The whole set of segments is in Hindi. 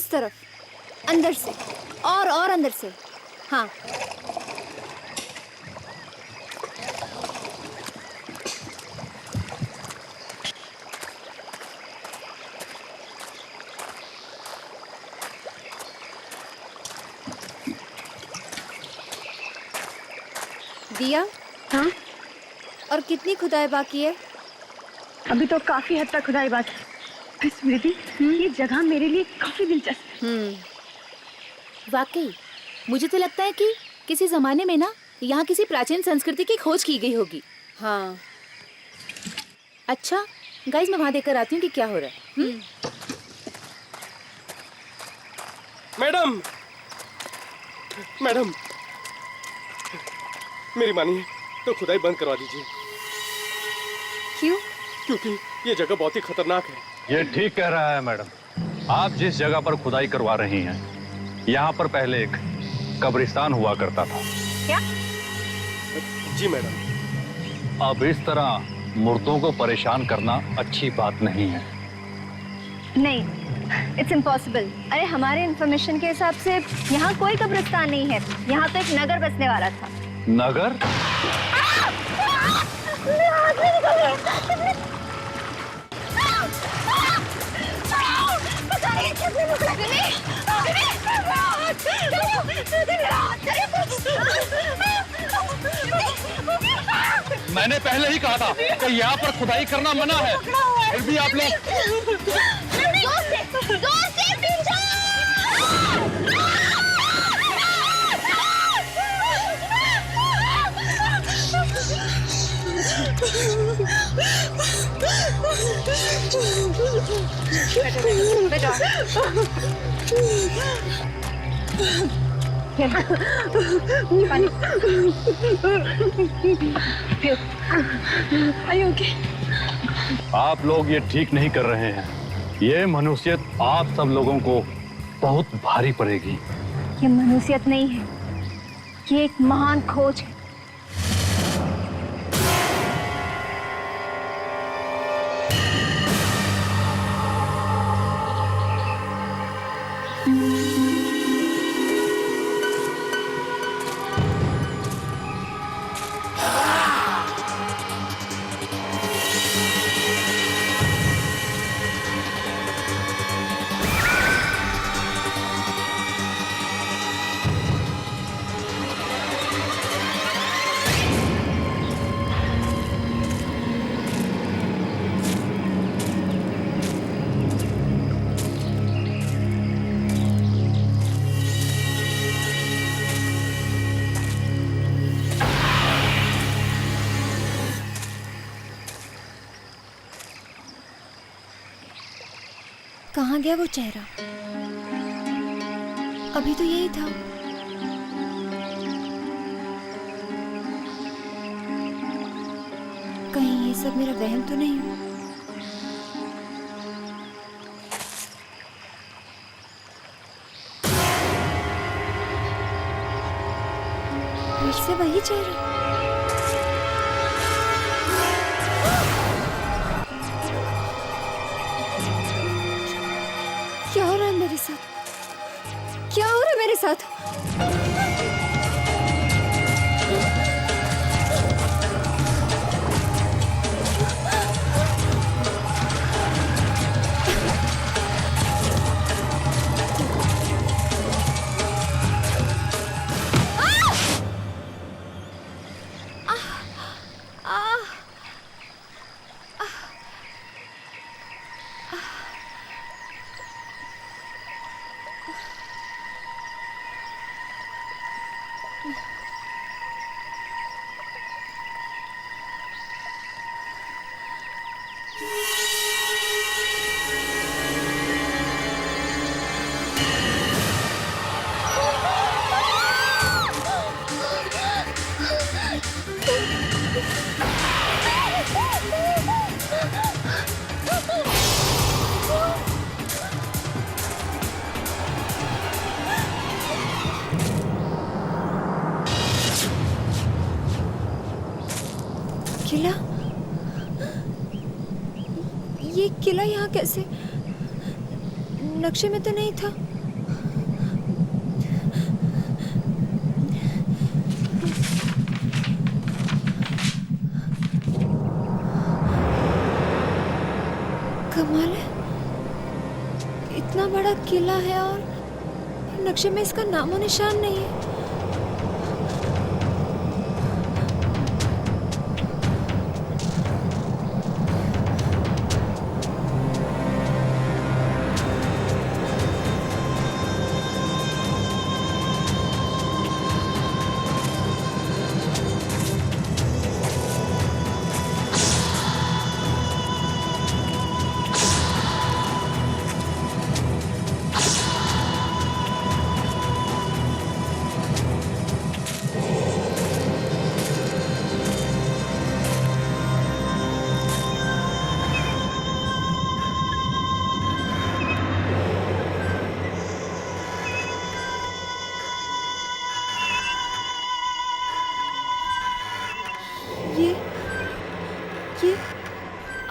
उस तरफ, अंदर से और अंदर से। हाँ, दिया। हाँ, और कितनी खुदाई बाकी है? अभी तो काफी हद तक खुदाई बात है। स्मृति, ये जगह मेरे लिए काफी दिलचस्प है। वाकई मुझे तो लगता है कि किसी जमाने में ना यहाँ किसी प्राचीन संस्कृति की खोज की गई होगी। हाँ। अच्छा गाइस, मैं वहाँ देखकर आती हूँ कि क्या हो रहा है। मैडम, मैडम, मेरी मानिए तो खुदाई बंद करवा दीजिए। क्यों? क्योंकि ये जगह बहुत ही खतरनाक है। ये ठीक कह रहा है मैडम। आप जिस जगह पर खुदाई करवा रही हैं, यहाँ पर पहले एक कब्रिस्तान हुआ करता था। क्या? जी मैडम। अब इस तरह मुर्दों को परेशान करना अच्छी बात नहीं है। नहीं, इट्स इम्पॉसिबल। अरे हमारे इंफॉर्मेशन के हिसाब से यहाँ कोई कब्रिस्तान नहीं है। यहाँ तो एक नगर बसने वाला था। नगर? मैंने पहले ही कहा था कि यहाँ पर खुदाई करना मना है, फिर भी आप लोग। आप लोग ये ठीक नहीं कर रहे हैं। ये मनुष्यत आप सब लोगों को बहुत भारी पड़ेगी। ये मनुष्यत नहीं है, ये एक महान खोज है। कहाँ गया वो चेहरा? अभी तो यही था। कहीं ये सब मेरा वहम तो नहीं हुआ? फिर से वही चेहरा। क्या हो रहा है मेरे साथ? क्या हो रहा है मेरे साथ? किला? ये किला यहाँ कैसे? नक्शे में तो नहीं था। कमाल है, इतना बड़ा किला है और नक्शे में इसका नामो निशान नहीं है। ये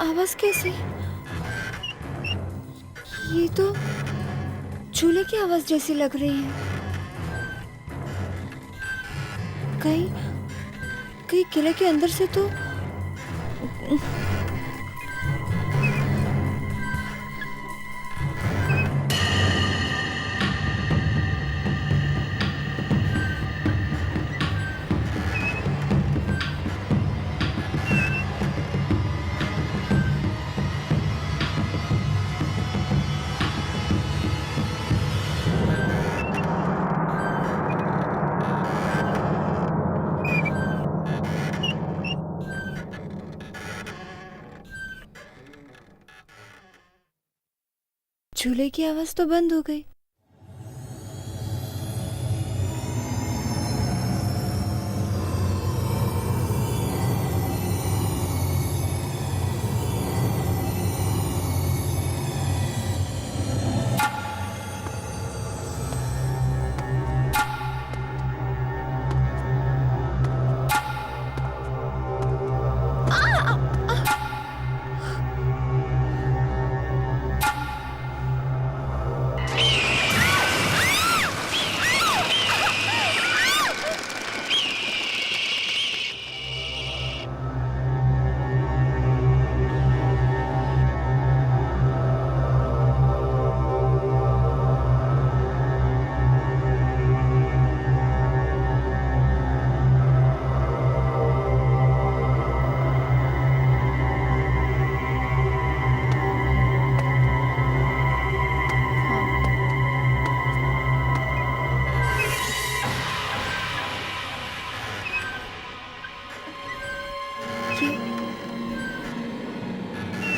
आवाज कैसी? ये तो झूले की आवाज जैसी लग रही है। कहीं किले के अंदर से तो झूले की आवाज तो बंद हो गई।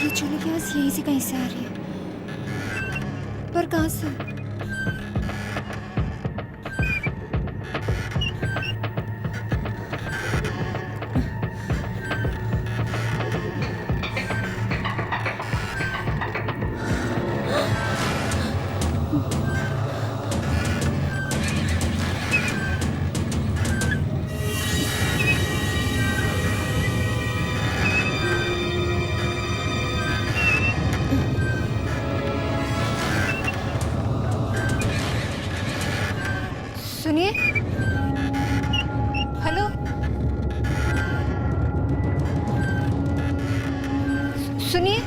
ये झूले की आवाज यहीं से कहीं से आ रही है, पर कहाँ से? सुनिए, हेलो, सुनिए,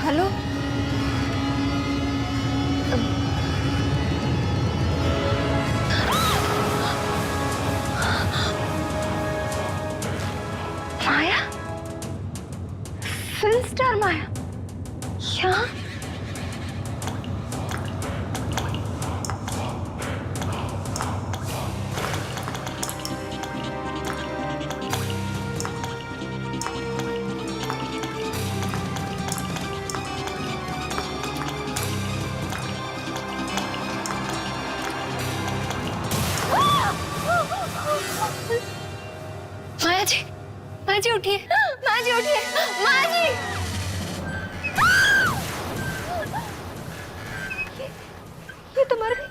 हेलो, माया, फिल्म स्टार माया यहाँ? माया जी उठिए, माया जी उठिए, माया जी। ये तो मर गई।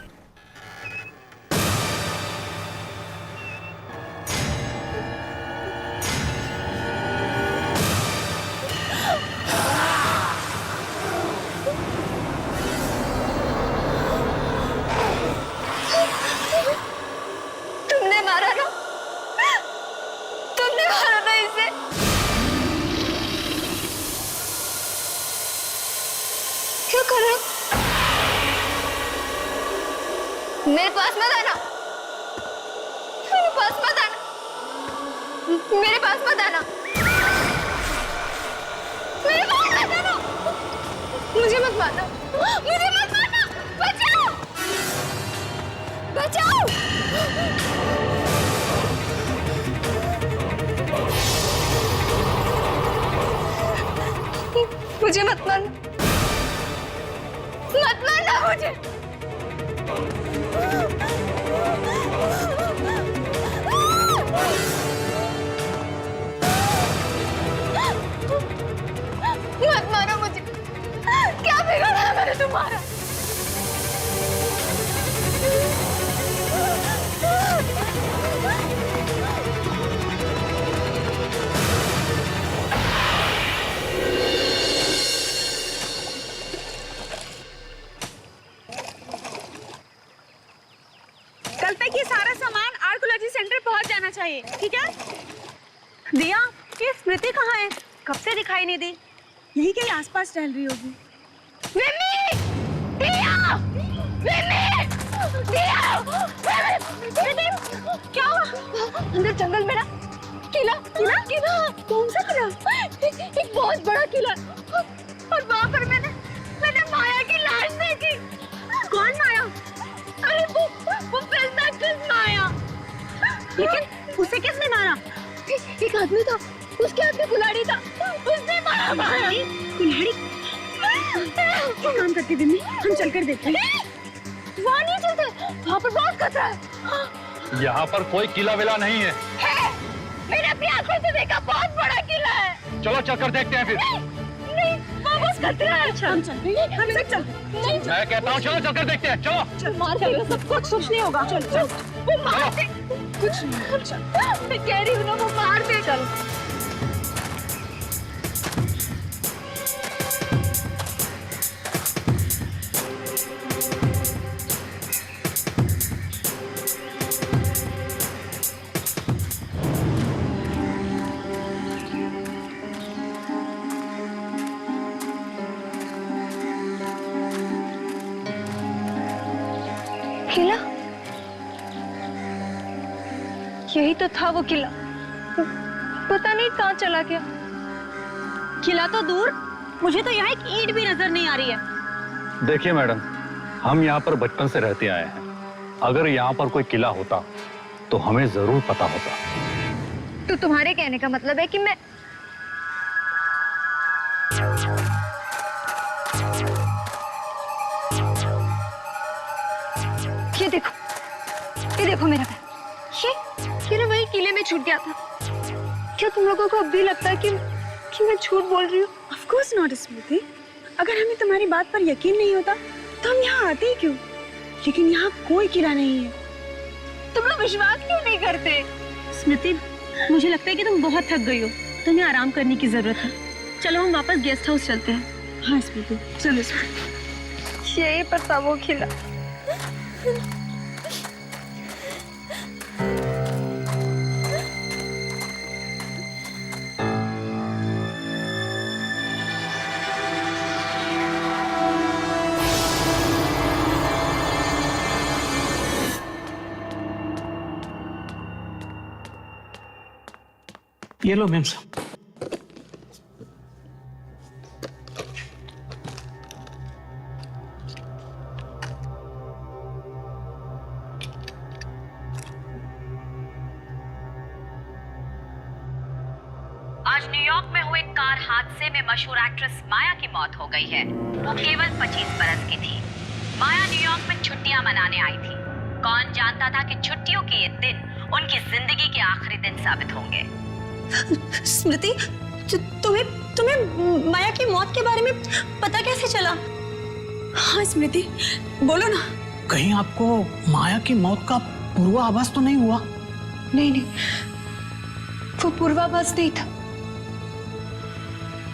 तुमने मारा ना, तुमने मारा ना इसे। करण, मेरे पास मत आना, मेरे पास मत आना, मेरे पास मत आना, मेरे पास मत आना, मुझे मत मारना, मुझे मत मारना, बचाओ, बचाओ, मुझे मत मारना, मत मारना मुझे। मत मारो मुझे, क्या बिगाड़ा है मैंने तुम्हारा? कल तक ये सारा सामान आर्कोलॉजी सेंटर पहुंच जाना चाहिए, ठीक है? दिया, ये स्मृति कहाँ है? कब से दिखाई नहीं दी? यही कहीं आसपास टहल रही होगी। विमी! दिया! विमी! दिया! विमी! क्या हुआ? अंदर जंगल में ना किला, किला, किला। कौन सा किला? एक बहुत बड़ा किला। और वहाँ पर मैंने माया की लाश देखी। कौन माया? अरे वो फिल्म एक्ट्रेस माया। लेकिन उसे किसने मारा? एक आदमी था, उसके हाथ में कुल्हाड़ी था, उसने मारा माया। कुल्हाड़ी? क्या काम करती विमी? हम चलकर देखते हैं। वहाँ नहीं चलते, वहाँ पर बहुत खतरा है। यहाँ पर कोई किला विला नहीं है। मैंने अपनी आंखों से देखा, बहुत बड़ा किला है। चलो चलकर देखते हैं फिर। नहीं, वहाँ बहुत खतरा है। अच्छा, हम चलते हैं। हम सब चलते हैं। नहीं, मैं कहता हूँ चलो चलकर देखते हैं। चलो मार देगा सब कुछ, कुछ नहीं होगा। चल, चल। वो मार दे, कुछ नहीं। मैं कह रही हूँ ना, वो मार दे। चलो। किला, यही तो था वो किला। पता नहीं कहाँ चला गया। किला तो दूर, मुझे तो यहाँ एक ईंट भी नजर नहीं आ रही है। देखिए मैडम, हम यहाँ पर बचपन से रहते आए हैं। अगर यहाँ पर कोई किला होता तो हमें जरूर पता होता। तो तुम्हारे कहने का मतलब है कि मैं ये देखो मेरा पैर। ये ना वही किले में छूट गया था। क्या तुम लोगों को अब भी लगता है कि मैं झूठ बोल रही हूँ? Of course not, स्मृति। अगर हमें तुम्हारी बात पर यकीन नहीं होता तो हम यहाँ आते ही क्यों? लेकिन यहाँ कोई किला नहीं है। तुम लोग विश्वास क्यों नहीं करते? स्मृति, मुझे लगता है कि तुम बहुत थक गई हो, तुम्हें आराम करने की जरूरत है। चलो हम वापस गेस्ट हाउस चलते हैं। हाँ स्मृति, चलो स्मृति। यही पर था वो किला। ये लो मैम साहब। आज न्यूयॉर्क में हुए कार हादसे में मशहूर एक्ट्रेस माया की मौत हो गई है। वो केवल 25 बरस की थी। माया न्यूयॉर्क में छुट्टियां मनाने आई थी। कौन जानता था कि छुट्टियों के ये दिन उनकी जिंदगी के आखिरी दिन साबित होंगे। स्मृति, तुम्हें माया की मौत के बारे में पता कैसे चला? हाँ स्मृति, बोलो ना। कहीं आपको माया की मौत का पूर्वाभास तो नहीं हुआ? नहीं, वो पूर्वाभास नहीं था।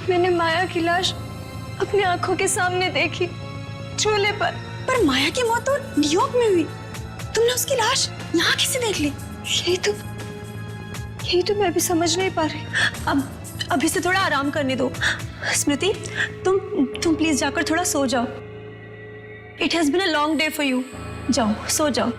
मैंने माया की लाश अपनी आंखों के सामने देखी, चूल्हे पर। पर माया की मौत तो न्यूयॉर्क में हुई। तुमने उसकी लाश यहाँ कैसे देख ली? यही तो मैं भी समझ नहीं पा रही। अब अभी से थोड़ा आराम करने दो। स्मृति, तुम प्लीज जाकर थोड़ा सो जाओ। It has been a long day for you. जाओ, सो जाओ.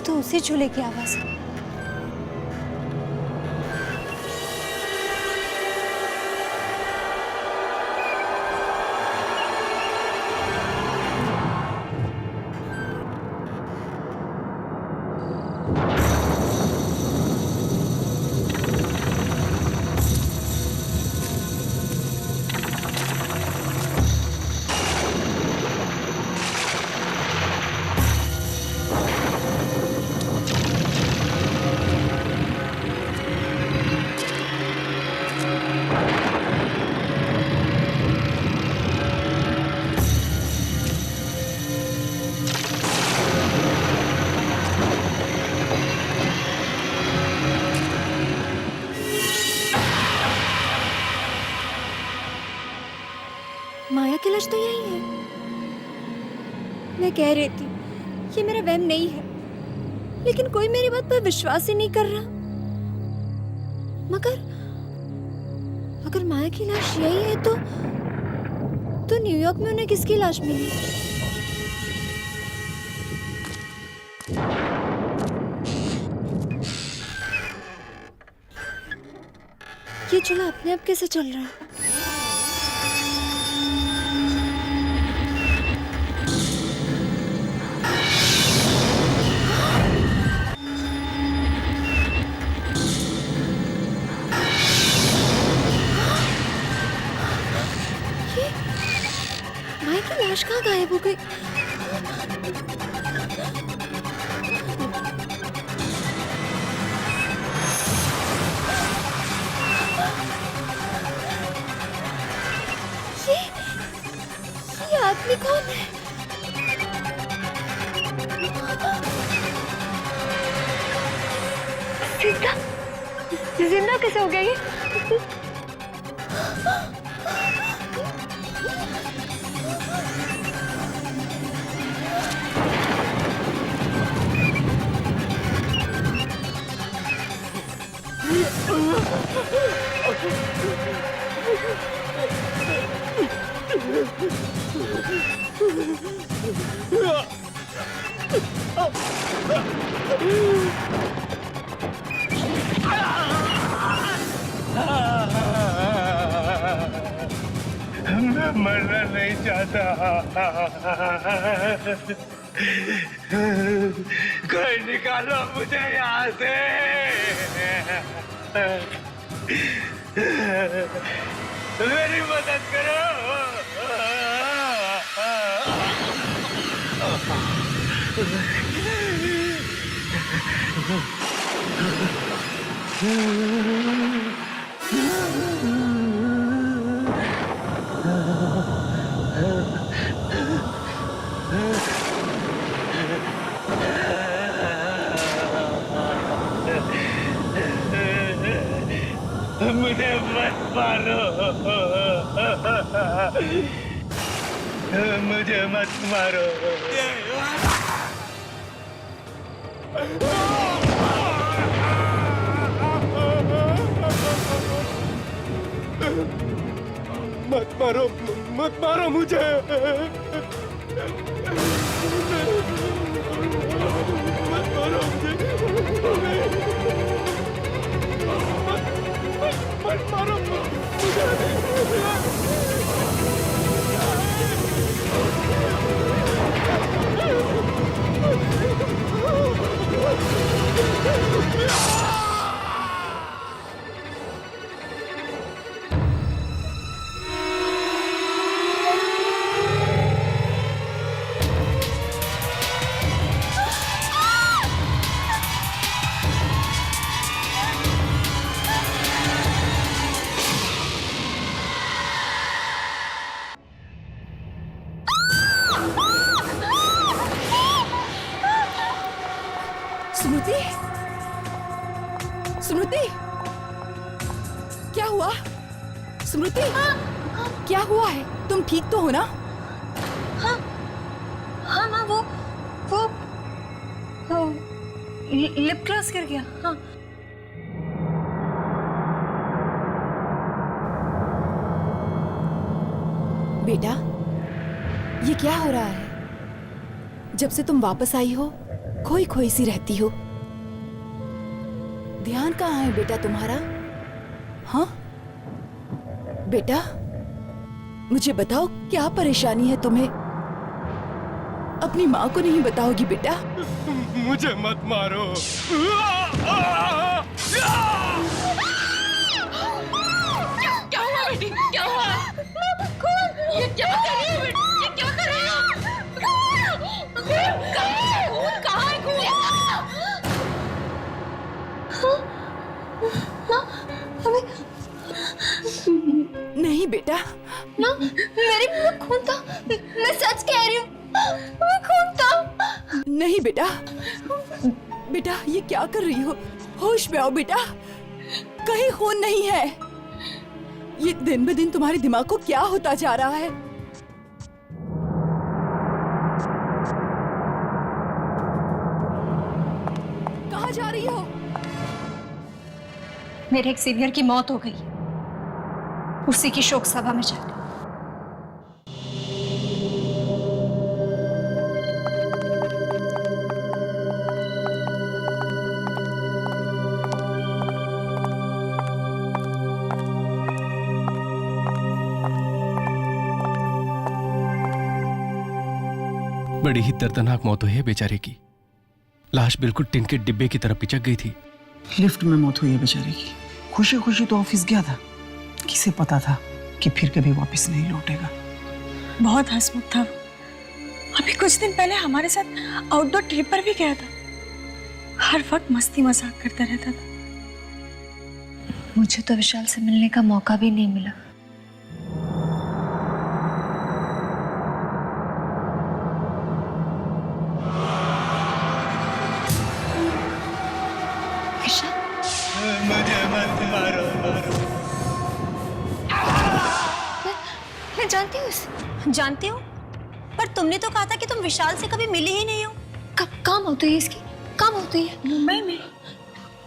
तो उसी झूले की आवाज है। माया की लाश तो यही है। मैं कह रही थी ये मेरा वहम नहीं है, लेकिन कोई मेरी बात पर विश्वास ही नहीं कर रहा। मगर अगर माया की लाश यही है तो न्यूयॉर्क में उन्हें किसकी लाश मिली? ये चूल्हा अपने आप कैसे चल रहा है? माया की लाश कहाँ गायब हो गई? ये आदमी कौन है? जिंदा जिंदा कैसे हो गया ये? मैं मरना नहीं चाहता। कोई निकालो मुझे यहाँ से। मेरी मदद करो। मुझे मरना मारो, मुझे मत मारो। मत मारो, मत मारो मुझे। मत मारो मुझे। मत मारो स्मृति, स्मृति, क्या हुआ? स्मृति, क्या हुआ है? तुम ठीक तो हो ना? हाँ माँ, वो लिप ग्लॉस गिर गया। हाँ बेटा, ये क्या हो रहा है? जब से तुम वापस आई हो, खोई खोई सी रहती हो। ध्यान कहाँ है बेटा तुम्हारा? हाँ बेटा, मुझे बताओ क्या परेशानी है तुम्हें? अपनी माँ को नहीं बताओगी बेटा? मुझे मत मारो। क्या हुआ बेटी? क्या हुआ? ये क्या कर रही हो बेटी? ये क्या कर रही हो? कहाँ है खून? नहीं बेटा, माँ, मेरे मुंह में खून था। मैं सच कह रही हूँ, मैं खून था। नहीं बेटा, बेटा ये क्या कर रही हो? होश में आओ बेटा, कहीं खून नहीं है। ये दिन ब दिन तुम्हारे दिमाग को क्या होता जा रहा है? कहाँ जा रही हो? मेरे एक सीनियर की मौत हो गई, उसी की शोक सभा में जाकर। बड़ी ही दर्दनाक मौत हुई है बेचारे की। लाश बिल्कुल टिन के डिब्बे की तरह पिचक गई थी। लिफ्ट में मौत हुई है बेचारे की। खुशी खुशी तो ऑफिस गया था, किसे पता था कि फिर कभी वापस नहीं लौटेगा। बहुत हंसमुख था वो। अभी कुछ दिन पहले हमारे साथ आउटडोर ट्रिप पर भी गया था। हर वक्त मस्ती मजाक करता रहता था। मुझे तो विशाल से मिलने का मौका भी नहीं मिला। मुझे मत मारो, मैं जानती हूँ इसे। जानती हूँ, पर तुमने तो कहा था कि तुम विशाल से कभी मिली ही नहीं हो। कहाँ मौत हुई है इसकी? कहाँ मौत हुई है? मुंबई में।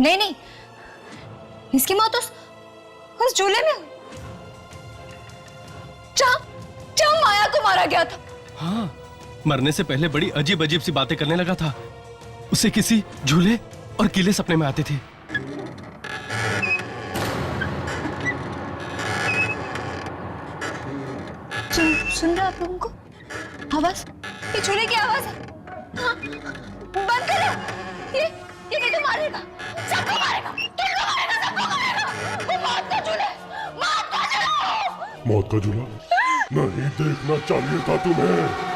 नहीं, इसकी मौत उस झूले में हुई, जहाँ माया को मारा गया था। हाँ, मरने से पहले बड़ी अजीब अजीब सी बातें करने लगा था। उसे किसी झूले और किले सपने में आते थे। सुन रहे आप लोगों को आवाज? ये झूले की आवाज है। हाँ, बंद करो। ये मुझे मारेगा, सबको मारेगा, तुमको मारेगा, सबको मारेगा। वो मौत का झूला, मौत का झूला। मौत का झूला? नहीं देखना चाहिए था तुम्हें।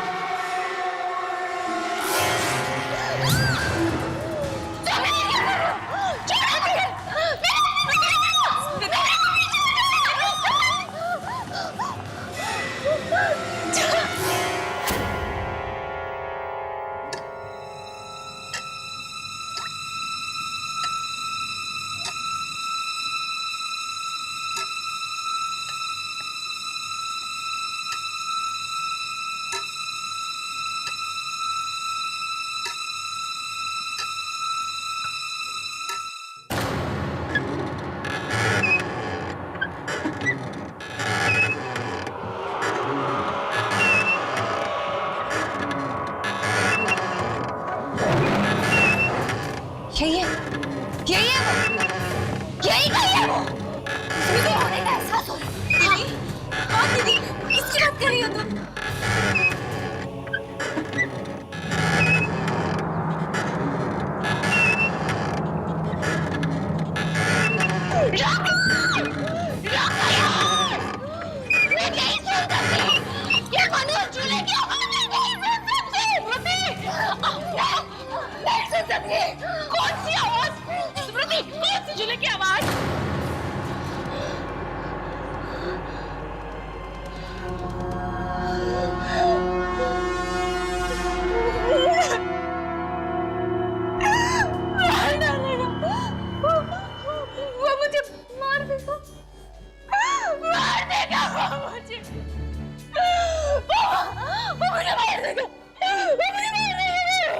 मारेगा, वो मुझे मारेगा।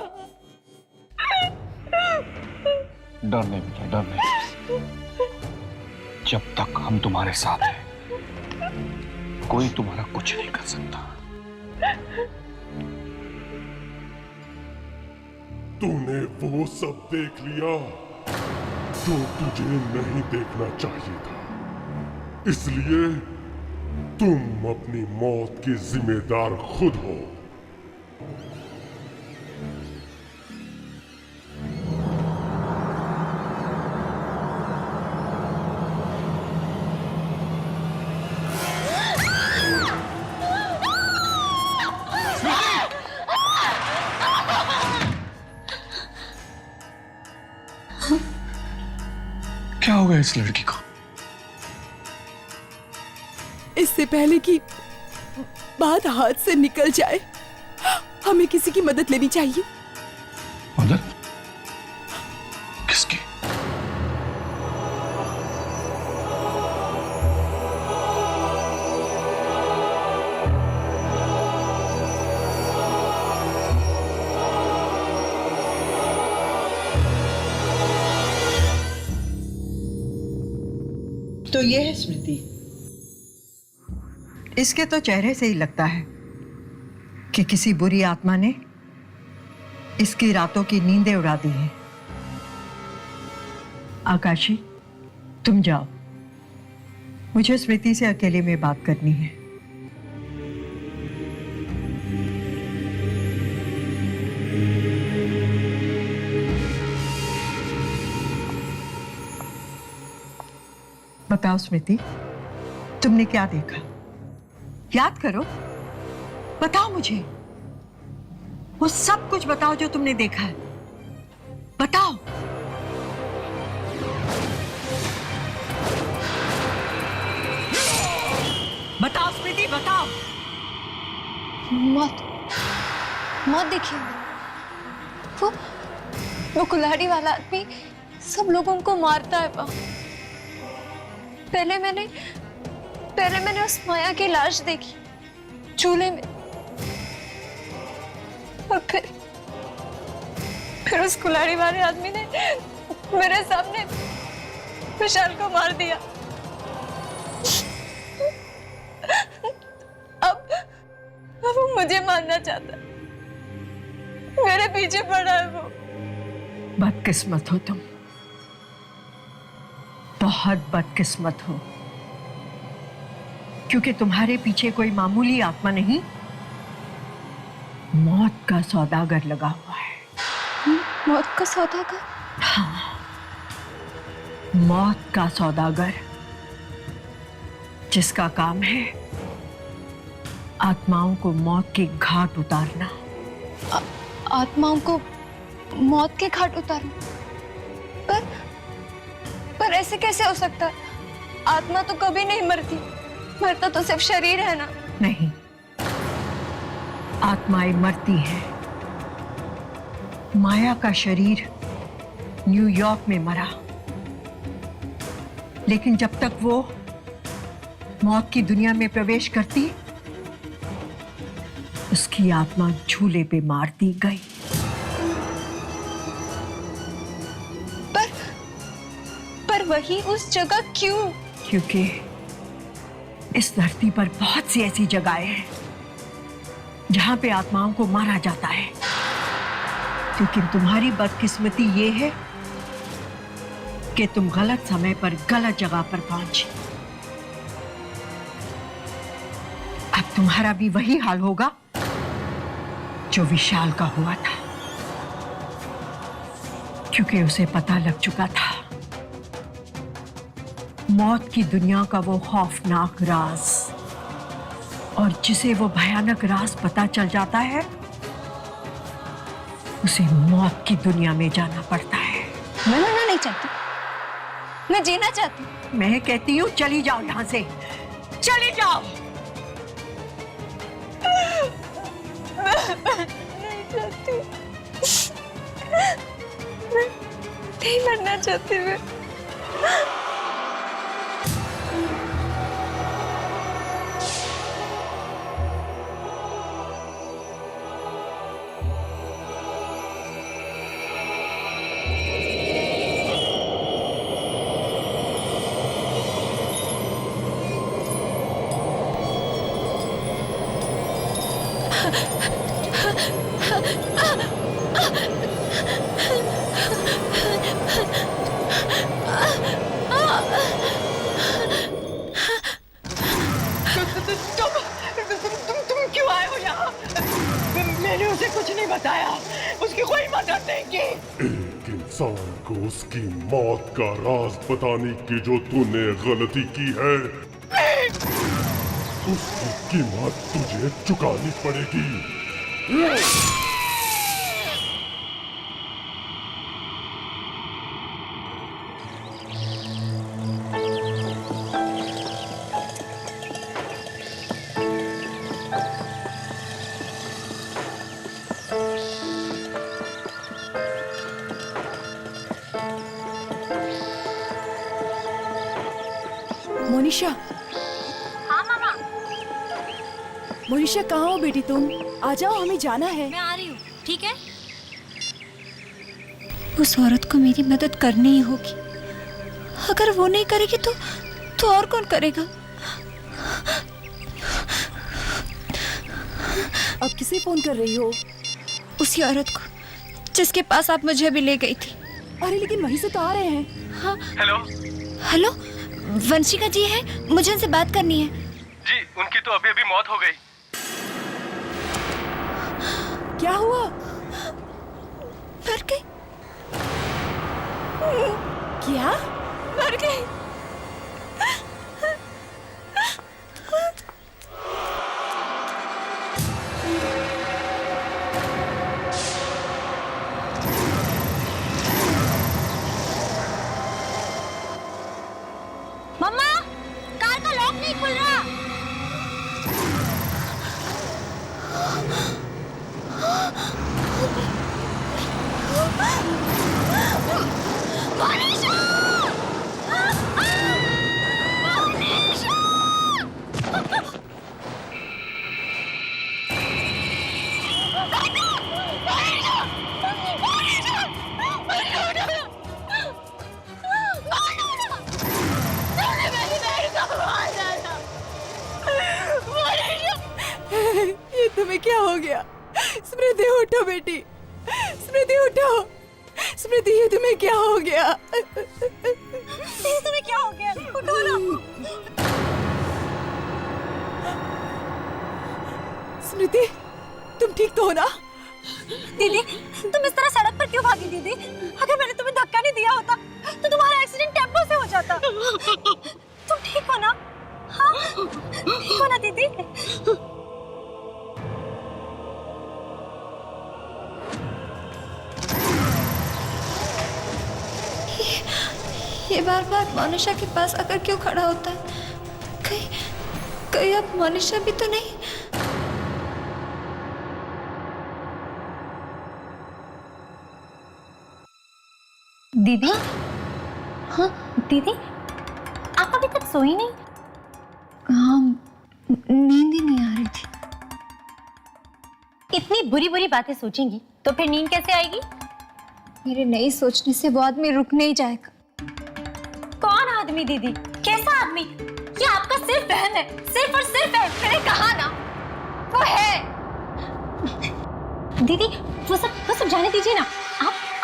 डर नहीं बेटा, डर नहीं। जब तक हम तुम्हारे साथ हैं, कोई तुम्हारा कुछ नहीं कर सकता। तूने वो सब देख लिया जो तुझे नहीं देखना चाहिए था, इसलिए तुम अपनी मौत की जिम्मेदार खुद हो। क्या हो गया इस लड़की को? इससे पहले कि बात हाथ से निकल जाए, हमें किसी की मदद लेनी चाहिए। मदद? किसकी? तो ये है स्मृति। इसके तो चेहरे से ही लगता है कि किसी बुरी आत्मा ने इसकी रातों की नींदें उड़ा दी हैं। आकाशी, तुम जाओ, मुझे स्मृति से अकेले में बात करनी है। बताओ स्मृति, तुमने क्या देखा? याद करो, बताओ मुझे, वो सब कुछ बताओ जो तुमने देखा है। बताओ। बताओ स्मृति, बताओ। मौत, मौत देखिए, वो कुल्हाड़ी वाला आदमी सब लोगों को मारता है। पहले मैंने उस माया की लाश देखी चूल्हे में, और फिर उस कुल्हाड़ी वाले आदमी ने मेरे सामने विशाल को मार दिया। अब वो मुझे मारना चाहता है, मेरे पीछे पड़ा है वो। बदकिस्मत हो तुम, बहुत बदकिस्मत हो, क्योंकि तुम्हारे पीछे कोई मामूली आत्मा नहीं, मौत का सौदागर लगा हुआ है। मौत का सौदागर? हाँ, मौत का सौदागर, जिसका काम है आत्माओं को मौत के घाट उतारना। आत्माओं को मौत के घाट उतारना? पर ऐसे कैसे हो सकता है? आत्मा तो कभी नहीं मरती, मरता तो सिर्फ शरीर है ना। नहीं, आत्माएं मरती हैं। माया का शरीर न्यूयॉर्क में मरा, लेकिन जब तक वो मौत की दुनिया में प्रवेश करती, उसकी आत्मा झूले पे मार दी गई। पर वही उस जगह क्यों? क्योंकि इस धरती पर बहुत सी ऐसी जगहें हैं जहां पे आत्माओं को मारा जाता है, लेकिन तुम्हारी बदकिस्मती ये है कि तुम गलत समय पर गलत जगह पर पहुंची। अब तुम्हारा भी वही हाल होगा जो विशाल का हुआ था, क्योंकि उसे पता लग चुका था मौत की दुनिया का वो खौफनाक राज, और जिसे वो भयानक राज पता चल जाता है, उसे मौत की दुनिया में जाना पड़ता है। मैं मरना नहीं चाहती, मैं जीना चाहती हूँ। मैं कहती हूँ चली जाओ यहां से, चली जाओ। नहीं चाहती, मैं नहीं मरना चाहती। मैं उसे कुछ नहीं बताया, उसकी कोई मदद नहीं की। एक इंसान को उसकी मौत का राज बताने की जो तूने गलती की है, उसकी कीमत तुझे चुकानी पड़ेगी। मोनिशा, हाँ मामा। मोनिशा कहाँ हो बेटी तुम? आ जाओ, हमें जाना है। मैं आ रही हूँ, ठीक है? उस औरत को मेरी मदद करनी ही होगी। अगर वो नहीं करेगी तो और कौन करेगा? अब किसे फोन कर रही हो? उसी औरत को जिसके पास आप मुझे अभी ले गई थी। अरे लेकिन वहीं से तो आ रहे हैं। हाँ। हेलो हेलो, वंशिका जी है, मुझे उनसे बात करनी है। जी, उनकी तो अभी अभी मौत हो गई। क्या हुआ? मर गई। क्या? मर गई। मम्मा, कार का लॉक नहीं खुल रहा। मोनिशा! ये तुम्हें क्या हो गया? स्मृति उठो बेटी, स्मृति उठो। स्मृति, ये तुम्हें क्या हो गया? ये तुम्हें क्या हो गया? उठो ना। स्मृति, तुम ठीक तो हो ना? दीदी, तुम इस तरह सड़क पर क्यों भागी दीदी? अगर मैंने तुम्हें धक्का नहीं दिया होता तो तुम्हारा एक्सीडेंट टेम्पो से हो जाता। तुम ठीक हो ना? हाँ, ठीक हो ना दीदी? ये बार बार मोनिशा के पास आकर क्यों खड़ा होता है? कहीं अब मोनिशा भी तो नहीं? दीदी? हाँ दीदी, आप अभी तक सोई नहीं? हाँ, नींद ही नहीं आ रही थी। इतनी बुरी बुरी बातें सोचेंगी तो फिर नींद कैसे आएगी? मेरे नहीं सोचने से वो आदमी रुक नहीं जाएगा। कौन आदमी दीदी? कैसा आदमी? ये आपका सिर्फ बहन है, सिर्फ और सिर्फ है। मैंने कहा ना, वो है। दीदी, वो सब जाने दीजिए ना।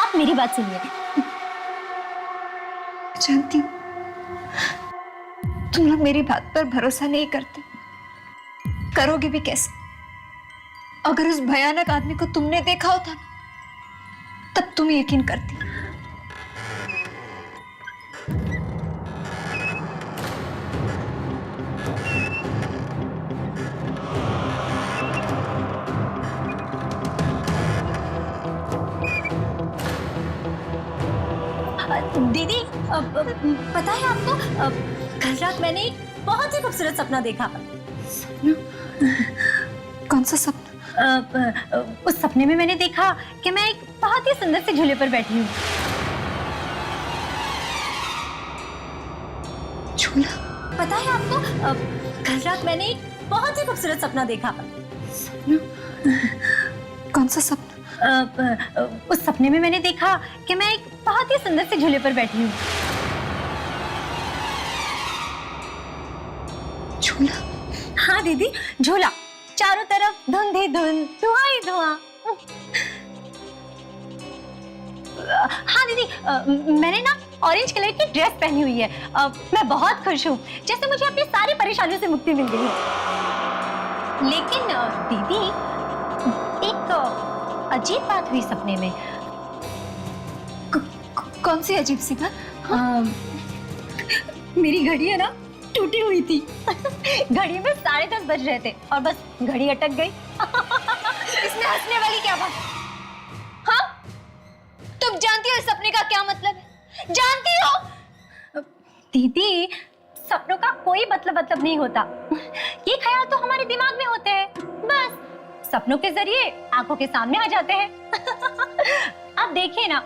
आप मेरी बात सुनिए। जानती हूँ तुम लोग मेरी बात पर भरोसा नहीं करते। करोगे भी कैसे? अगर उस भयानक आदमी को तुमने देखा होता ना, तब तुम यकीन करती। दीदी, पता है आपको, कल रात मैंने एक बहुत ही खूबसूरत सपना देखा। कौन सा सपना? उस सपने में मैंने देखा कि मैं एक बहुत ही सुंदर से झूले पर बैठी हूँ। झूला? पता है आपको, कल रात मैंने एक बहुत ही खूबसूरत सपना देखा। कौन सा सपना? उस सपने में मैंने देखा कि मैं एक बहुत ही सुंदर से झूले पर बैठी हूँ। झूला? हाँ दीदी, झूला। चारों तरफ धुंध ही धुंध, धुआं ही धुआं। हाँ दीदी, मैंने ना ऑरेंज कलर की ड्रेस पहनी हुई है। मैं बहुत खुश हूँ, जैसे मुझे अपनी सारी परेशानियों से मुक्ति मिल गई है। लेकिन दीदी, एक अजीब बात हुई सपने में। कौन सी अजीब सी बात? मेरी घड़ी है ना टूटी हुई थी। घड़ी में 10:30 बज रहे थे और बस घड़ी अटक गई। इसमें हंसने वाली क्या बात? हाँ, तुम जानती हो इस सपने का क्या मतलब है? जानती हो? दीदी, सपनों का कोई मतलब नहीं होता। ये ख्याल तो हमारे दिमाग में होते हैं, बस सपनों के जरिए आंखों के सामने आ जाते हैं। अब देखिए ना,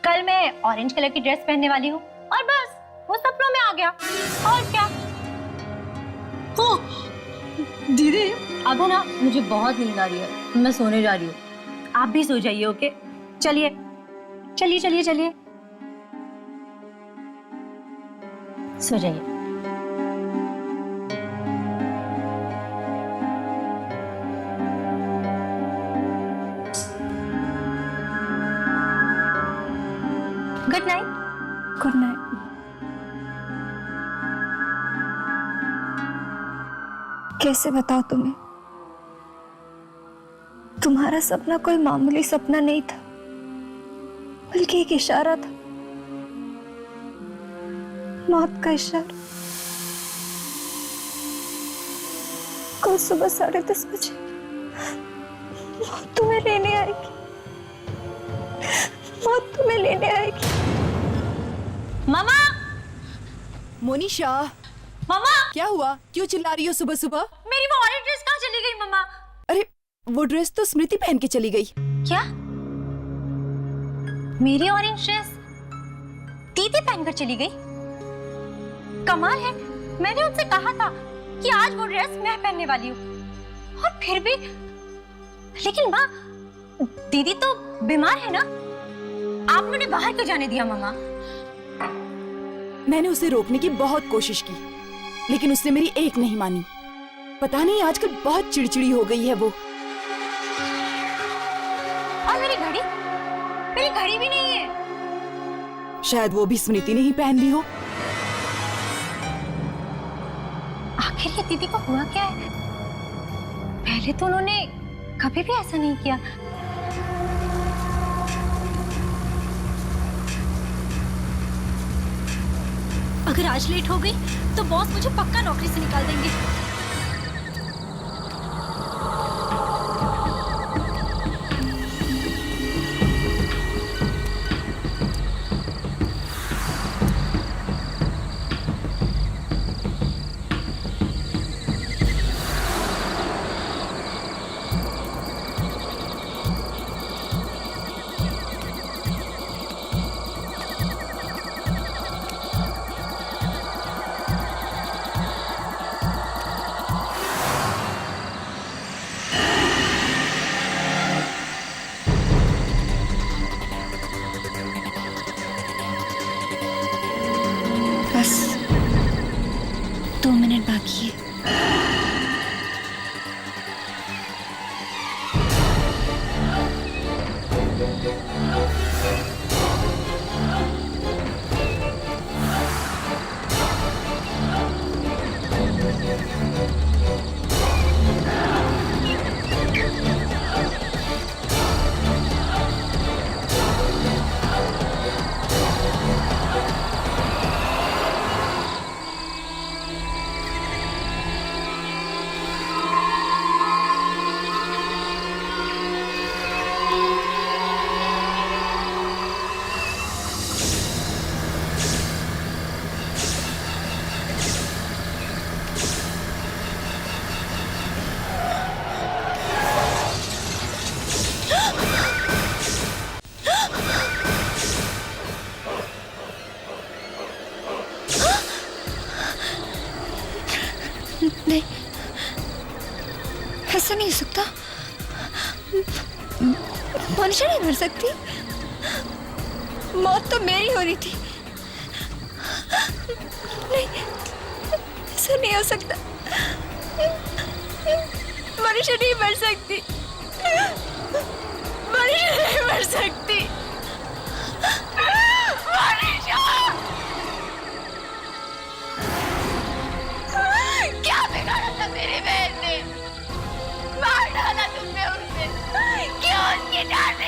कल मैं ऑरेंज कलर की ड्रेस पहनने वाली हूँ और बस वो सपनों में आ गया। और क्या? दीदी, अब है ना, मुझे बहुत नींद आ रही है, मैं सोने जा रही हूँ। आप भी सो जाइए, ओके? चलिए चलिए चलिए चलिए, सो जाइए। Good night. Good night. कैसे बताओ तुम्हें? तुम्हारा सपना कोई मामूली सपना नहीं था, बल्कि एक इशारा था, मौत का इशारा। कल सुबह 10:30 बजे मौत तुम्हें लेने आएगी। मौत तुम्हें लेने आएगी। मामा! मोनिशा, मामा! क्या हुआ? क्यों चिल्ला रही हो सुबह सुबह? मेरी वो ऑरेंज ड्रेस कहाँ चली गई मामा? अरे, वो ड्रेस तो स्मृति पहन के चली गई। क्या? मेरी ऑरेंज ड्रेस दीदी पहनकर चली गई? कमाल है, मैंने उनसे कहा था कि आज वो ड्रेस मैं पहनने वाली हूँ, और फिर भी। लेकिन माँ, दीदी तो बीमार है ना, आपने उन्हें बाहर क्यों जाने दिया मामा? मैंने उसे रोकने की बहुत कोशिश की, लेकिन उसने मेरी एक नहीं मानी। पता नहीं आजकल बहुत चिड़चिड़ी हो गई है वो। और मेरी घड़ी भी नहीं है। शायद वो भी स्मृति ने ही पहन ली हो। आखिर ये दीदी को हुआ क्या है? पहले तो उन्होंने कभी भी ऐसा नहीं किया। अगर आज लेट हो गई तो बॉस मुझे पक्का नौकरी से निकाल देंगे। बस 2 मिनट बाकी है। नहीं, ऐसा नहीं हो सकता। मनुष्य नहीं मर सकती। मौत तो मेरी हो रही थी। नहीं, ऐसा नहीं हो सकता। मनुष्य नहीं मर सकती। मनुष्य नहीं मर सकती। क्या बिगाड़ा था मेरी बहन ने? मार डाला तुमने उसे। क्यों उसकी जान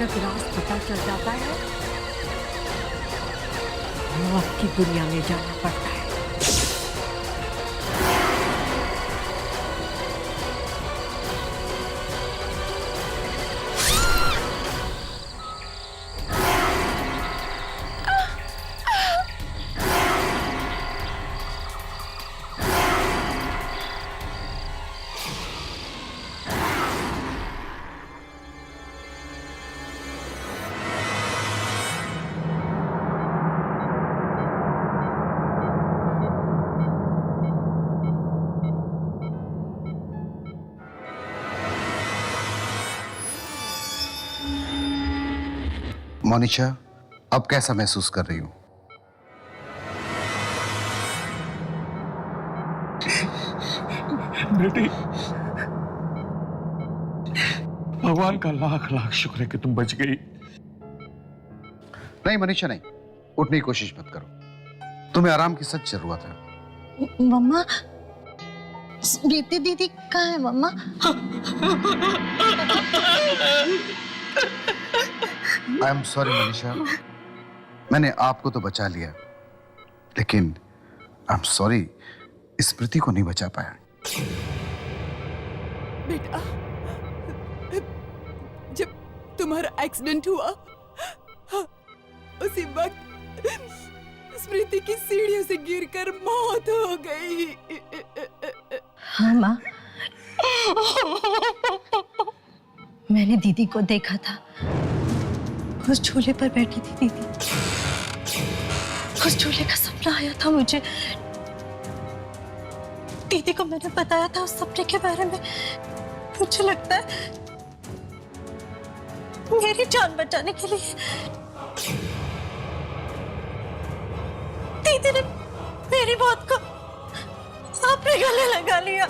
भयानक राज पता चल जाता है, मौत की दुनिया में जाना पड़ता है। मोनिशा, अब कैसा महसूस कर रही हूं? बेटी, भगवान का लाख लाख शुक्र है कि तुम बच गई। नहीं मनीषा, नहीं, उठने की कोशिश मत करो। तुम्हें आराम की सच जरूरत है। मम्मा, स्मृति दीदी कहाँ है मम्मा? आई एम सॉरी मनीषा, मैंने आपको तो बचा लिया, लेकिन आई एम सॉरी, स्मृति को नहीं बचा पाया। बेटा, जब तुम्हारा एक्सीडेंट हुआ, उसी वक्त स्मृति की सीढ़ियों से गिरकर मौत हो गई। हाँ माँ, मैंने दीदी को देखा था, उस झूले पर बैठी थी दीदी। उस झूले का सपना आया था मुझे। दीदी को मैंने बताया था उस सपने के बारे में। मुझे लगता है मेरी जान बचाने के लिए दीदी ने मेरी मौत को अपने गले लगा लिया।